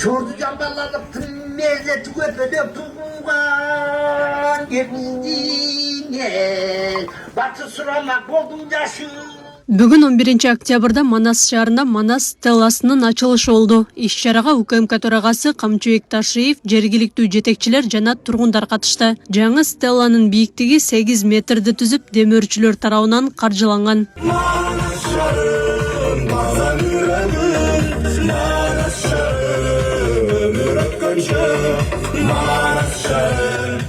Çordu camballanıp tümmerle tüketmede tuğan gemizdiğine batı suramak oldum yaşı. Бүгін 11 октябрда Манас шаарында Манас стелласынын ачылышы болду. Иш-чарага УКМК төрагасы Камчыбек Ташиев, жергиликтүү жетекчилер жана тургундар катышты. Жаңы стелланын бийиктиги 8 метрди түзүп, демөөрчүлөр тарабынан каржыланган.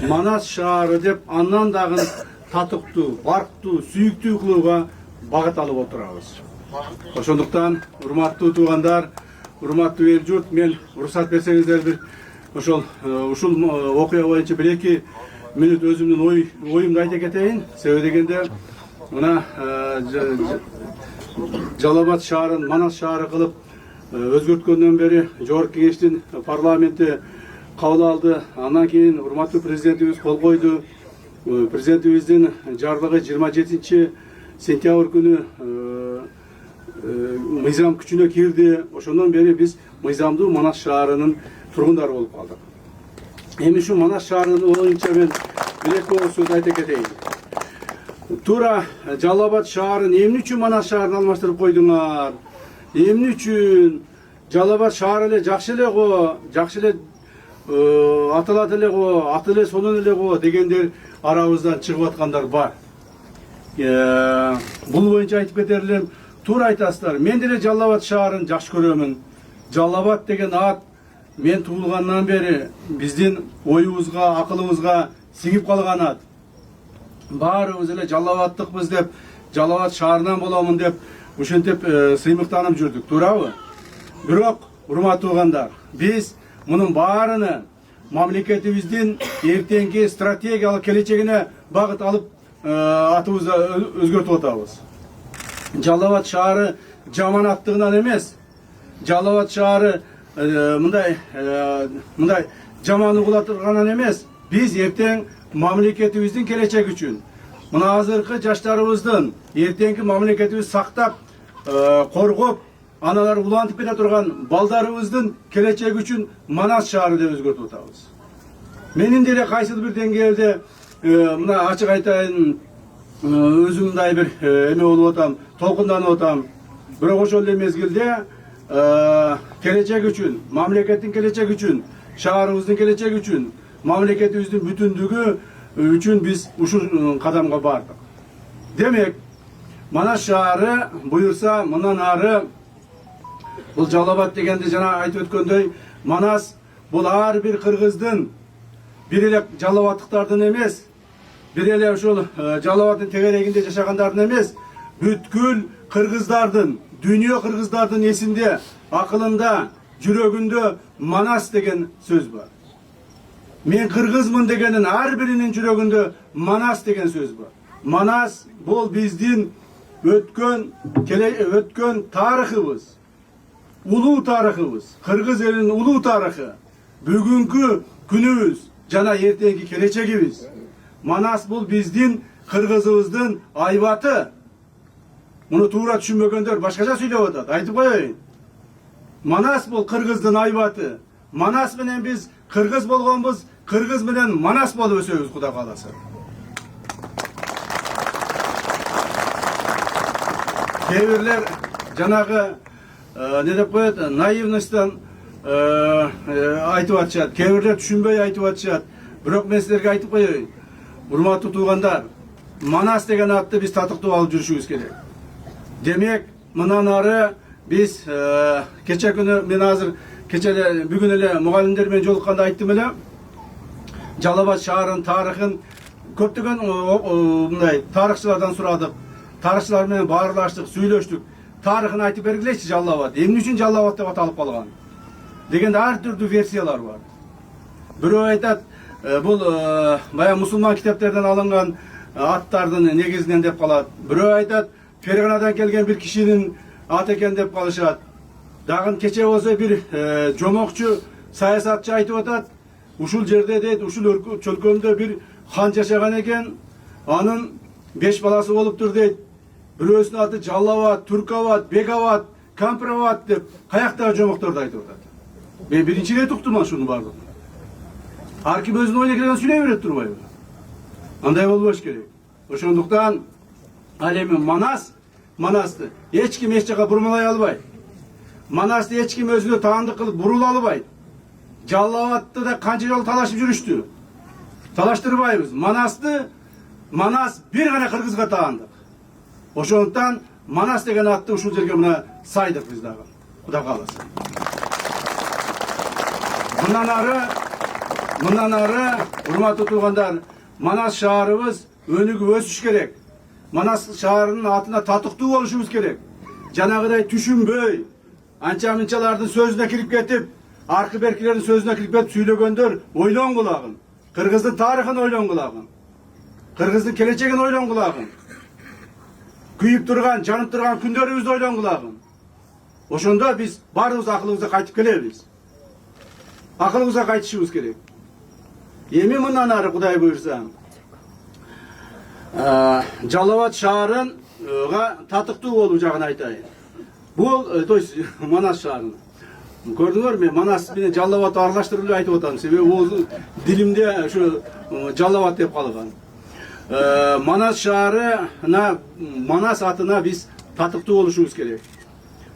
Манас шаары деп андан дагы татыктуу, барктуу, сүйүктүү кылууга багыт алып отурабыз. Ошондуктан урматтуу туугандар, урматтуу эл журт, мен уруксат берсеңиздер бир ушул окуя боюнча 1-2 мүнөт өзүмдүн оюмду айта кетейин. Себеби дегенде мына Жалал Абад шаарын Манас шаары кылып өзгөрткөндөн бери Жогорку Кеңештин парламенти кабыл алды. Андан кийин урматтуу президентибиз кол койду. Президентибиздин жарлыгы 27 сентябрь күнү мыйзам күчүнө кирди. Ошондон бери биз мыйзамдуу Манас шаарынын тургундары болуп калдык. Эми ушу Манас шаарынын боюнча мен 1-2 сөз айта кетейин. Тура Жалал Абад шаарын эмне үчүн Манас шаарын алмаштырып койдуңар? Эмне үчүн Жалал Абад шаары эле жакшы эле го, жакшы эле аталат эле го, аты эле сонун эле го дегендер арабыздан чыгып аткандар бар. Бул боюнча айтып кетер элем, туура айтасыздар. Мен деле Жалал Абад шаарын жакшы көрөмүн. Жалал Абад деген ат мен туулгандан бери биздин оюбузга, акылыбызга сиңип калган ат. Баарыбыз эле Жалал Абадтыкпыз деп, Жалал Абад шаарынан боломун деп, ушинтип сыймыктанып жүрдүк, туурабы? Бирок, урматтуу туугандар, биз мунун баарыны мамлекетибиздин эртеңки стратегиялык келечегине багыт алып атыбызды өзгөртүп атабыз. Жалал Абад шаары жаманаттыгынан эмес, Жалал Абад шаары мындай жаман угулатырганан эмес, биз эртең мамлекетибиздин келечеги үчүн, мына азыркы жаштарыбыздын эртеңки мамлекетибизди сактап, коргоп, аналар улантып кете турган балдарыбыздын келечеги үчүн Манас шаары деп өзгөртүп атабыз. Менин деле кайсыл бир деңгээлде мына ачык айтайын, өзүм мындай бир эме болуп атам, толкунданып атам. Бирок ошол эле мезгилде келечеги үчүн, мамлекеттин келечеги үчүн, шаарыбыздын келечеги үчүн, мамлекетибиздин бүтүндүгү үчүн биз ушул кадамга бардык. Демек, Манас шаары буюрса мындан ары бул Жалал Абад дегенде жана айтып өткөндөй, Манас бул ар бир кыргыздын, бир эле Жалал Абадтыктардын эмес, бир эле ушул Жалал Абадтын тегерегинде жашагандардын эмес, бүткүл кыргыздардын, дүйнө кыргыздардын эсинде, акылында, жүрөгүндө Манас деген сөз бар. Мен кыргызмын дегенин ар биринин жүрөгүндө Манас деген сөз бар. Манас бул биздин өткөн тарыхыбыз, улуу тарыхыбыз, кыргыз элинин улуу тарыхы, бүгүнкү күнүбүз жана эртеңки келечегибиз. Манас бул биздин кыргызыбыздын айбаты. Муну туура түшүнбөгөндөр башкача сүйлөп атат. Айтып коеюн. Манас бул кыргыздын айбаты. Манас менен биз кыргыз болгонбуз, кыргыз менен Манас болуп өсөбүз, Кудай кааласа. Кээ-бирлер жанагы не деп коет, наивностьтан айтып атышат. Кээ-бирлер түшүнбөй айтып атышат. Бирок мен силерге айтып коеюн. Урматтуу туугандар, Манас деген атты биз татыктуу алып жүрүшүбүз керек. Демек, мындан ары биз кече күнү, мен азыр бүгүн эле мугалимдер менен жолукканда айттым эле, Жалал Абад шаарынын тарыхын көптөгөн мындай тарыхчылардан сурадык. Тарыхчылар менен баарлаштык, сүйлөштүк. Тарыхын айтып бергилечи Жалал Абад. Эмне үчүн Жалал Абад деп аталып калган? Дегенде ар түрдүү версиялар бар. Бирөө айтат, бул баягы мусулман китептерден алынган аттардын негизинен деп калат. Бирөө айтат, Ферганадан келген бир кишинин аты экен деп калышат. Дагы кече болсо бир жомокчу саясатчы айтып атат, ушул жерде дейт, ушул чөлкөмдө бир хан жашаган экен, анын 5 баласы болуптур дейт. Бирөөсүнүн аты Жалал Абад, Турк Абад, Бек Абад, Кампир Абад деп каяктагы жомокторду айтып атат. Ben birinci rет uqtum şunu bardıq. Har kim özünün oyuna kiregen süйлey berет turbayбы. Андай болбош керек. Ошондуктан ал эми Манасты эч ким эч жака бурмалай албайт. Манасты эч ким өзүнө таандык кылып бурула албайт. Жалал Абадты да канча жолу талашып жүрүштү. Талаштырбайбыз. Манас бир гана кыргызга таандык. Ошондуктан Манас деген атты ушул жерге мына сайдык биз дагы. Кудай кааласа. Мындан ары, урматтуу туугандар, Манас шаарыбыз өнүгүп өсүш керек. Манас шаарынын атына татыктуу болушубуз керек. Жанагыдай түшүнбөй, анча-мынчалардын сөзүнө кирип кетип, аркы беркилердин сөзүнө кирип кетип сүйлөгөндөр ойлон кулагын. Кыргыздын тарыхын ойлон кулагын. Кыргыздын келечегин ойлон кулагын. Күйүп турган, жанып турган күндөрүбүздү ойлон кулагын. Ошондо биз баарыбыз акылыбызга кайтып келебиз. Акылыбызга кайтышыбыз керек. Эми мындан ары Кудай буйрса, Жалал Абад шаарынга татыктуу болуу жагын айтайын. Бул, то есть Манас шаарына. Көрдүңөр, мен Манас менен Жалал Абадты аралаштырып айтып атам. Себеби бул дилимде ушу Жалал Абад деп калган. Манас шаарына, Манас атына биз татыктуу болушубуз керек.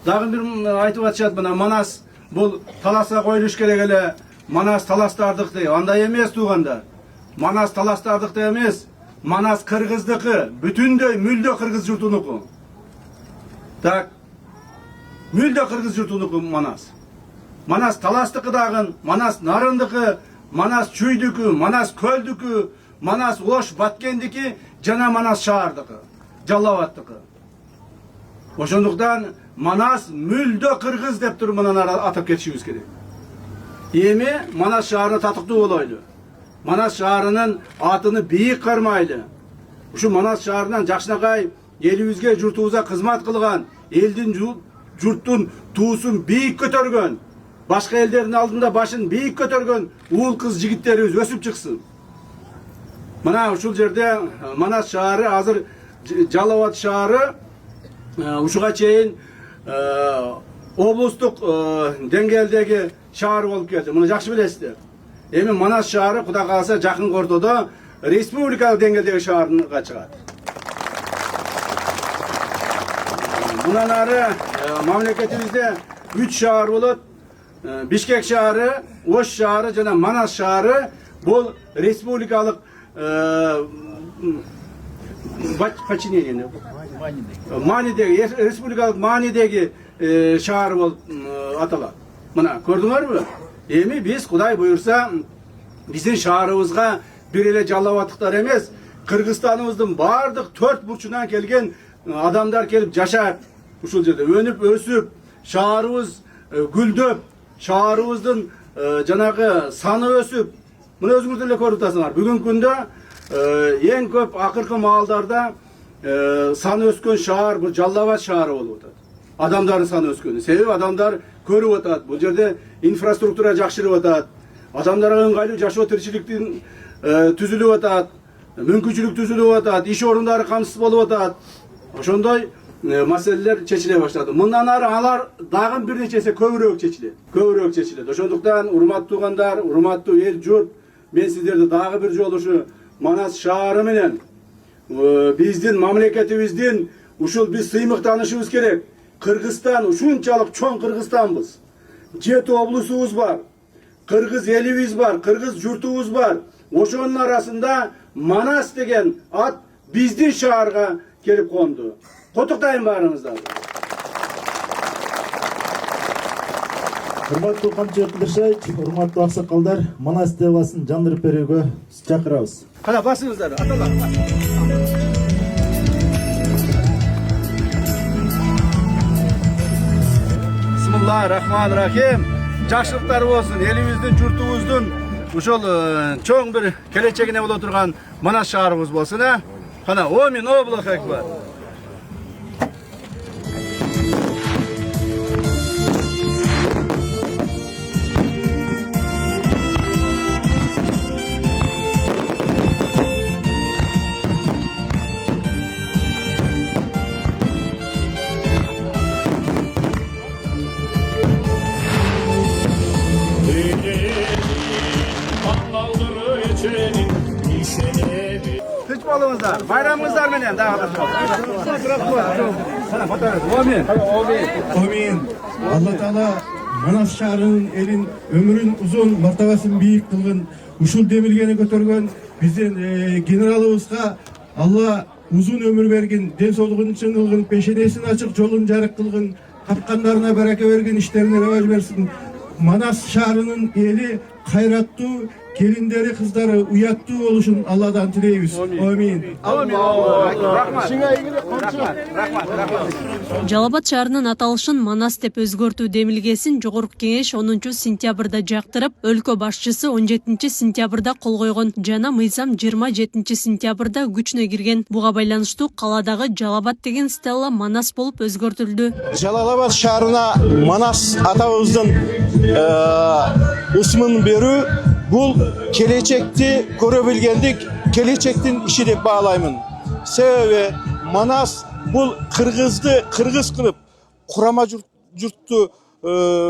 Дагы бир айтып атышат, мына Манас бул таласка коюлуш керек эле. Манас таластардык деп. Андай эмес туугандар. Манас таластардык деп эмес. Манас кыргыздыкы, бүтүндөй мүлдө кыргыз журтунуку. Так. Мүлдө кыргыз журтунуку Манас. Манас таластыкы дагы, Манас нарындыкы, Манас чүйдүкү, Манас көлдүкү, Манас Ош Баткендики, жана Манас шаардыкы, Жалал Абадтыкы. Ошондуктан Манас мүлдө кыргыз деп туруп мындан атап кетишибиз керек. Эми Манас шаарына татыктуу болойлу. Манас шаарынын атыны бийик кармайлы. Ушу Манас шаарынан жакшынакай элибизге, журтубузга кызмат кылган, элдин журттун туусун бийик көтөргөн, башка элдердин алдында башын бийик көтөргөн уул кыз жигиттерибиз өсүп чыксын. Мына ушул жерде Манас шаары азыр Жалал Абад шаары ушуга чейин облустук деңгээлдеги шаар болуп келди. Муну жакшы билесиздер. Эми Манас шаары Кудай кааласа жакын ортодо республикалык деңгээлдеги шаарга чыгат. Мындан ары мамлекетибизде 3 шаар болот. Бишкек шаары, Ош шаары жана Манас шаары бул республикалык Манидеги, республикалык Манидеги шаар болуп аталат. Мына көрдүңөрбү? Эми биз Кудай буйрса биздин шаарыбызга бир эле Жалал Абадтыктар эмес, Кыргызстаныбыздын бардык 4 бурчунан келген адамдар келип жашап, ушул жерде өнүп өсүп, шаарыбыз гүлдөп, шаарыбыздын жанагы саны өсүп, мына өзүңүз деле көрүп атасыңар. Бүгүнкү күндө эң көп акыркы маалдарда саны өскөн шаар бул Жалал Абад шаары болуп атат. Адамдардын саны өскөнү. Себеби адамдар көрүп атат. Бул жерде инфраструктура жакшырып атат. Адамдарга ыңгайлуу жашоо тиричиликтин түзүлүп атат. Мүмкүнчүлүк түзүлүп атат. Иш орундары камсыз болуп атат. Ошондой маселелер чечиле баштады. Мындан ары алар дагы бир нече эсе көбүрөөк чечилет. Ошондуктан урматтуу туугандар, урматтуу эл журт, мен сиздерди дагы бир жолу ушу Манас шаары менен биздин мамлекетибиздин ушул биз сыймыктанышыбыз керек. Кыргызстан ушунчалык чоң Кыргызстанбыз. 7 облусубуз бар. Кыргыз элибиз бар, кыргыз журтубуз бар. Ошонун арасында Манас деген ат биздин шаарга келип конду. Котуктайм баарыңызды. Урматтуу Камчы Кыдыршаевич, урматтуу аксакалдар, Манас теласын жандырып берүүгө чакырабыз. Кана басыңыздар, аталар. Бисмиллахир-рахманир-рахим. Жакшылыктар болсун, элибиздин, журтубуздун ушул чоң бир келечегине боло турган Манас шаарыбыз болсун, Кана, Омин, Аллах акбар. болуңуздар. Байрамыңыздар менен дагы. Amin. Allah Teala Manas şahrının elin ömrün uzun martabasını büyük kılgın. Uşul demilgeni götürgön bizden generalımızga Allah uzun ömür vergin, den soluğun için kılgın, peşenesini açık, yolun jarık kılgın, tapkanlarına bereke vergin, işlerine revaj versin. Manas şahrının eli hayratlı, gelinleri kızları uyatlı oluşun Allah'tan tileyimiz. Amin. Жалал Абад шаарынын аталышын Манас деп өзгөртүү демилгесин Жогорку Кеңеш 10 сентябрда жактырып, өлкө башчысы 17 сентябрда кол койгон жана мыйзам 27 сентябрда күчүнө кирген. Буга байланыштуу каладагы Жалал Абад деген стелла Манас болуп өзгөртүлдү. Жалал Абад шаарына Манас атабыздын ысмын берүү бул келечекти көрө билгендик, келечектин иши деп баалаймын. Себеби Манас бул кыргызды кыргыз кылып, курама журтту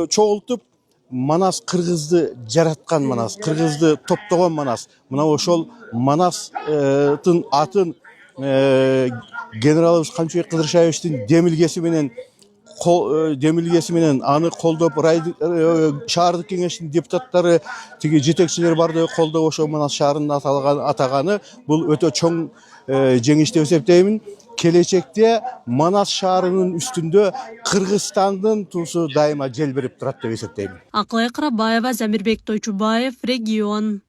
чогултуп, Манас кыргызды жараткан Манас, кыргызды топтогон Манас. Мына ошол Манастын атын генералыбыз Камчыбек Кыдыршаевичтин демилгеси менен аны колдоп, шаардык кеңештин депутаттары, тиги жетекчилер барды колдоп ошо Манас шаарынын атаганы бул өтө чоң жеңиш деп эсептеймин. Келечекте Манас шаарынын үстүндө Кыргызстандын туусу дайыма желбирип турат деп эсептеймин. Акылай Кырабаева, Замирбек Тойчубаев, Регион.